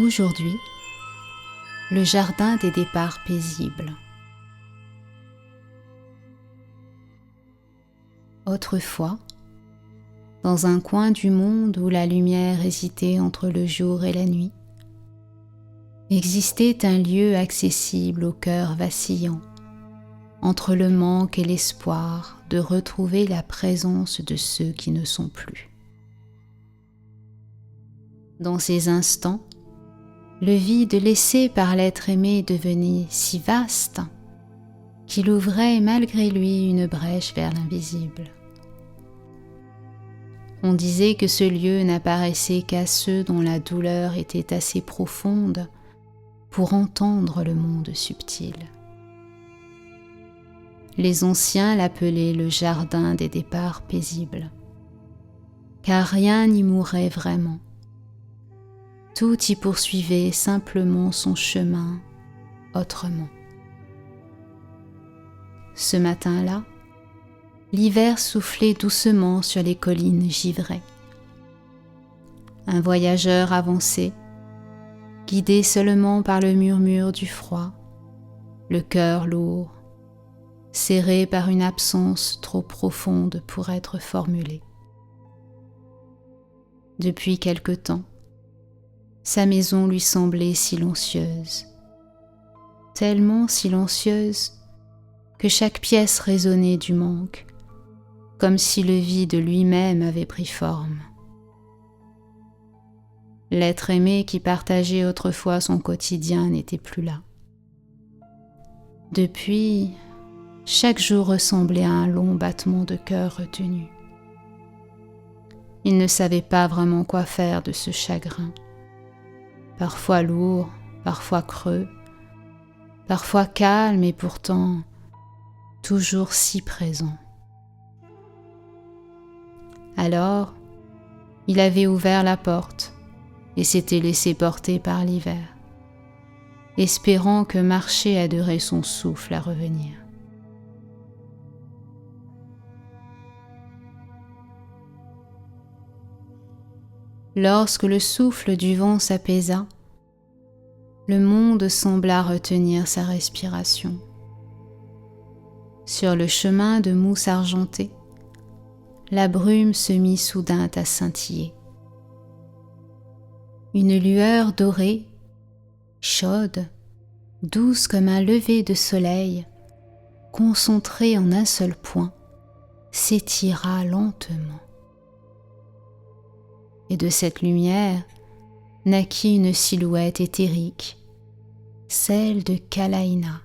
Aujourd'hui, le jardin des départs paisibles. Autrefois, dans un coin du monde où la lumière hésitait entre le jour et la nuit, existait un lieu accessible au cœur vacillant, entre le manque et l'espoir de retrouver la présence de ceux qui ne sont plus. Dans ces instants, le vide laissé par l'être aimé devenait si vaste qu'il ouvrait malgré lui une brèche vers l'invisible. On disait que ce lieu n'apparaissait qu'à ceux dont la douleur était assez profonde pour entendre le monde subtil. Les anciens l'appelaient le jardin des départs paisibles, car rien n'y mourait vraiment. Tout y poursuivait simplement son chemin autrement. Ce matin-là, l'hiver soufflait doucement sur les collines givrées. Un voyageur avançait, guidé seulement par le murmure du froid, le cœur lourd, serré par une absence trop profonde pour être formulée. Depuis quelque temps, sa maison lui semblait silencieuse, tellement silencieuse que chaque pièce résonnait du manque, comme si le vide lui-même avait pris forme. L'être aimé qui partageait autrefois son quotidien n'était plus là. Depuis, chaque jour ressemblait à un long battement de cœur retenu. Il ne savait pas vraiment quoi faire de ce chagrin, parfois lourd, parfois creux, parfois calme et pourtant toujours si présent. Alors, il avait ouvert la porte et s'était laissé porter par l'hiver, espérant que marcher aiderait son souffle à revenir. Lorsque le souffle du vent s'apaisa, le monde sembla retenir sa respiration. Sur le chemin de mousse argentée, la brume se mit soudain à scintiller. Une lueur dorée, chaude, douce comme un lever de soleil, concentrée en un seul point, s'étira lentement. Et de cette lumière naquit une silhouette éthérique, celle de Kalaïna,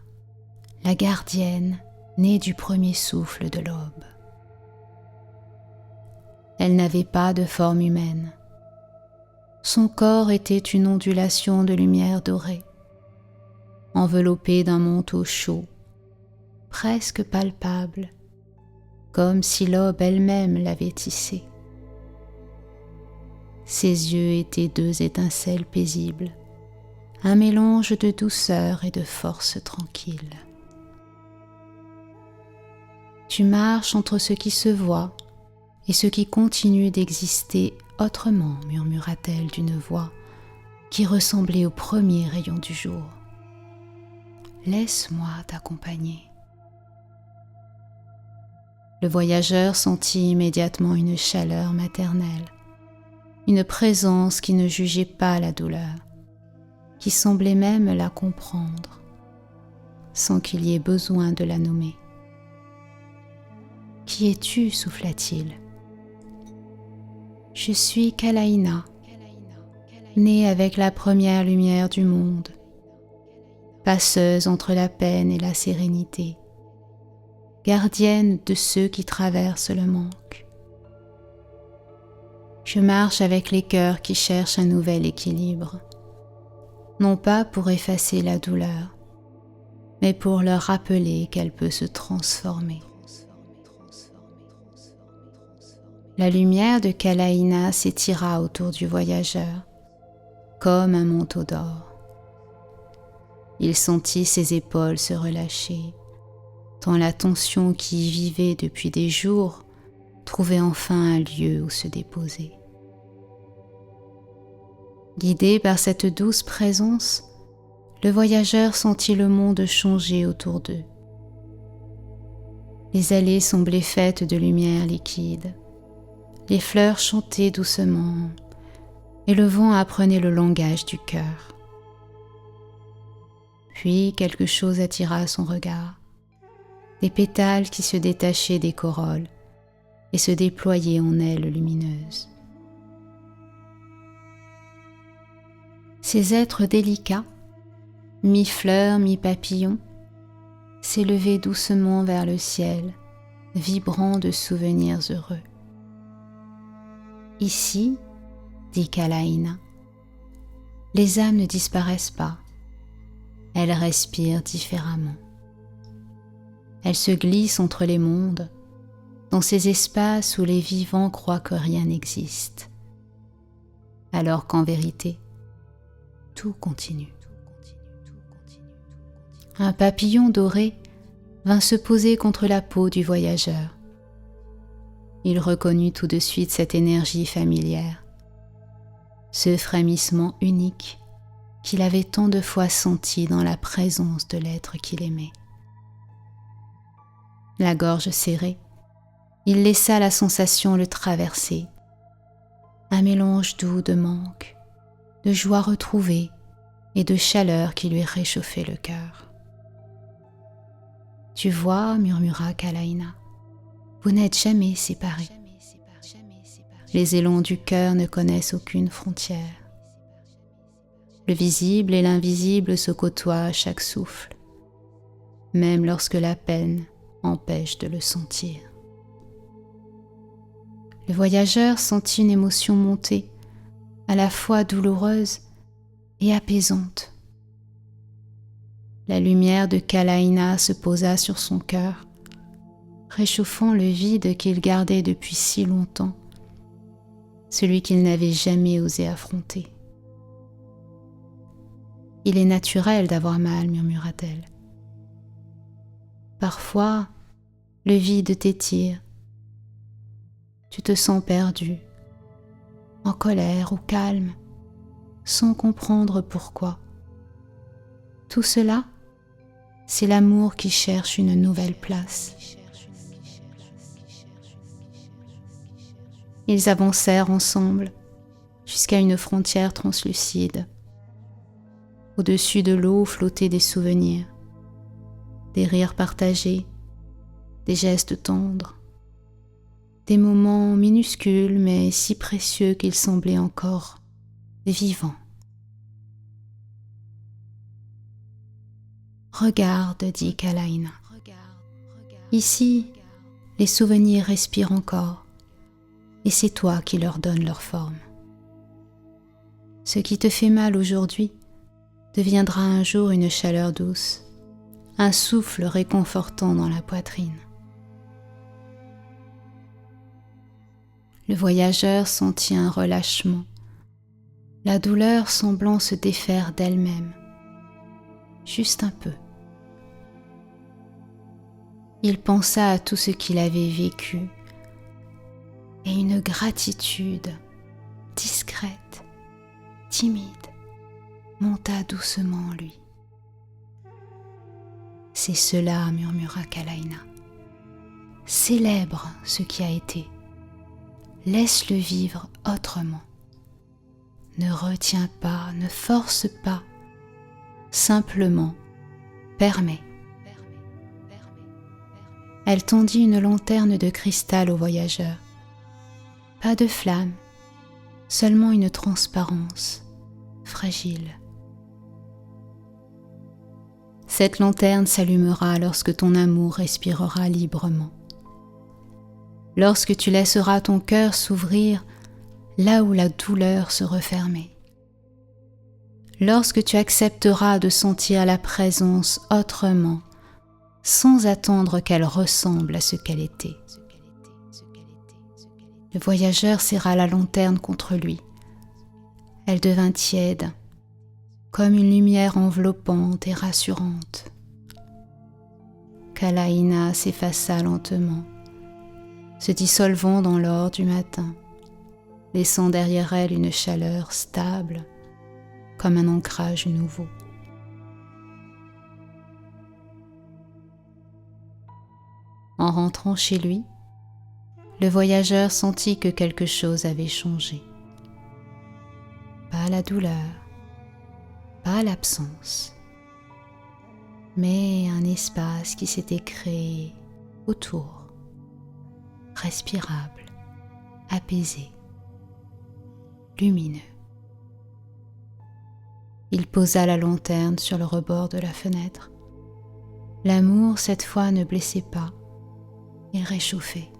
la gardienne née du premier souffle de l'aube. Elle n'avait pas de forme humaine. Son corps était une ondulation de lumière dorée, enveloppée d'un manteau chaud, presque palpable, comme si l'aube elle-même l'avait tissé. Ses yeux étaient deux étincelles paisibles, un mélange de douceur et de force tranquille. Tu marches entre ce qui se voit et ce qui continue d'exister autrement, murmura-t-elle d'une voix qui ressemblait au premier rayon du jour. Laisse-moi t'accompagner. Le voyageur sentit immédiatement une chaleur maternelle, une présence qui ne jugeait pas la douleur, qui semblait même la comprendre, sans qu'il y ait besoin de la nommer. « Qui es-tu » souffla-t-il. « Je suis Kalaïna, née avec la première lumière du monde, passeuse entre la peine et la sérénité, gardienne de ceux qui traversent le manque. Je marche avec les cœurs qui cherchent un nouvel équilibre, non pas pour effacer la douleur, mais pour leur rappeler qu'elle peut se transformer. La lumière de Kalaïna s'étira autour du voyageur, comme un manteau d'or. Il sentit ses épaules se relâcher, tant la tension qui y vivait depuis des jours trouvait enfin un lieu où se déposer. Guidé par cette douce présence, le voyageur sentit le monde changer autour d'eux. Les allées semblaient faites de lumière liquide, les fleurs chantaient doucement, et le vent apprenait le langage du cœur. Puis quelque chose attira son regard, des pétales qui se détachaient des corolles et se déployaient en ailes lumineuses. Ces êtres délicats, mi-fleurs, mi-papillons, s'élevaient doucement vers le ciel, vibrant de souvenirs heureux. Ici, dit Kalaïna, les âmes ne disparaissent pas, elles respirent différemment. Elles se glissent entre les mondes, dans ces espaces où les vivants croient que rien n'existe, alors qu'en vérité, tout continue. Un papillon doré vint se poser contre la peau du voyageur. Il reconnut tout de suite cette énergie familière, ce frémissement unique qu'il avait tant de fois senti dans la présence de l'être qu'il aimait. La gorge serrée, il laissa la sensation le traverser, un mélange doux de manque, de joie retrouvée et de chaleur qui lui réchauffait le cœur. « Tu vois, murmura Kalaïna, vous n'êtes jamais séparés. Les élans du cœur ne connaissent aucune frontière. Le visible et l'invisible se côtoient à chaque souffle, même lorsque la peine empêche de le sentir. » Le voyageur sentit une émotion monter, à la fois douloureuse et apaisante. La lumière de Kalaïna se posa sur son cœur, réchauffant le vide qu'il gardait depuis si longtemps, celui qu'il n'avait jamais osé affronter. « Il est naturel d'avoir mal, murmura-t-elle. Parfois, le vide t'étire. Tu te sens perdu, en colère ou calme, sans comprendre pourquoi. Tout cela, c'est l'amour qui cherche une nouvelle place. » Ils avancèrent ensemble jusqu'à une frontière translucide. Au-dessus de l'eau flottaient des souvenirs, des rires partagés, des gestes tendres, des moments minuscules mais si précieux qu'ils semblaient encore vivants. « Regarde, dit Kalaïna. Ici, les souvenirs respirent encore, et c'est toi qui leur donnes leur forme. Ce qui te fait mal aujourd'hui deviendra un jour une chaleur douce, un souffle réconfortant dans la poitrine. » Le voyageur sentit un relâchement, la douleur semblant se défaire d'elle-même, juste un peu. Il pensa à tout ce qu'il avait vécu et une gratitude discrète, timide, monta doucement en lui. « C'est cela, murmura Kalaïna. Célèbre ce qui a été. Laisse-le vivre autrement. Ne retiens pas, ne force pas. Simplement, permets. » Elle tendit une lanterne de cristal au voyageur. Pas de flamme, seulement une transparence fragile. Cette lanterne s'allumera lorsque ton amour respirera librement. Lorsque tu laisseras ton cœur s'ouvrir là où la douleur se refermait. Lorsque tu accepteras de sentir la présence autrement, sans attendre qu'elle ressemble à ce qu'elle était. Le voyageur serra la lanterne contre lui. Elle devint tiède, comme une lumière enveloppante et rassurante. Kalaïna s'effaça lentement, se dissolvant dans l'or du matin, laissant derrière elle une chaleur stable comme un ancrage nouveau. En rentrant chez lui, le voyageur sentit que quelque chose avait changé. Pas la douleur, pas l'absence, mais un espace qui s'était créé autour, respirable, apaisé, lumineux. Il posa la lanterne sur le rebord de la fenêtre. L'amour, cette fois, ne blessait pas, il réchauffait.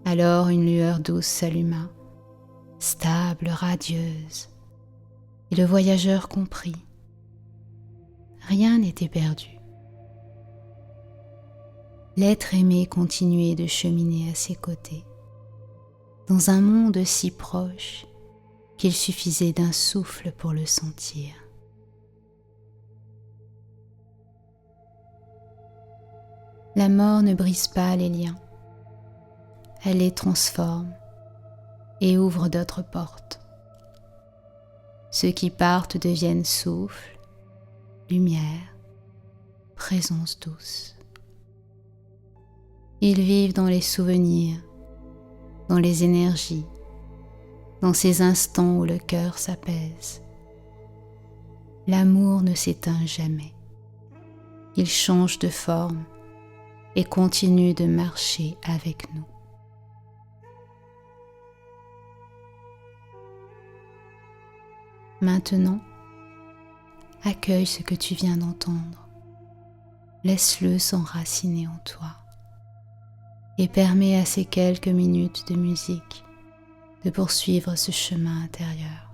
Alors une lueur douce s'alluma, stable, radieuse, et le voyageur comprit. Rien n'était perdu. L'être aimé continuait de cheminer à ses côtés, dans un monde si proche qu'il suffisait d'un souffle pour le sentir. La mort ne brise pas les liens, elle les transforme et ouvre d'autres portes. Ceux qui partent deviennent souffle, lumière, présence douce. Ils vivent dans les souvenirs, dans les énergies, dans ces instants où le cœur s'apaise. L'amour ne s'éteint jamais. Il change de forme et continue de marcher avec nous. Maintenant, accueille ce que tu viens d'entendre. Laisse-le s'enraciner en toi et permets à ces quelques minutes de musique de poursuivre ce chemin intérieur.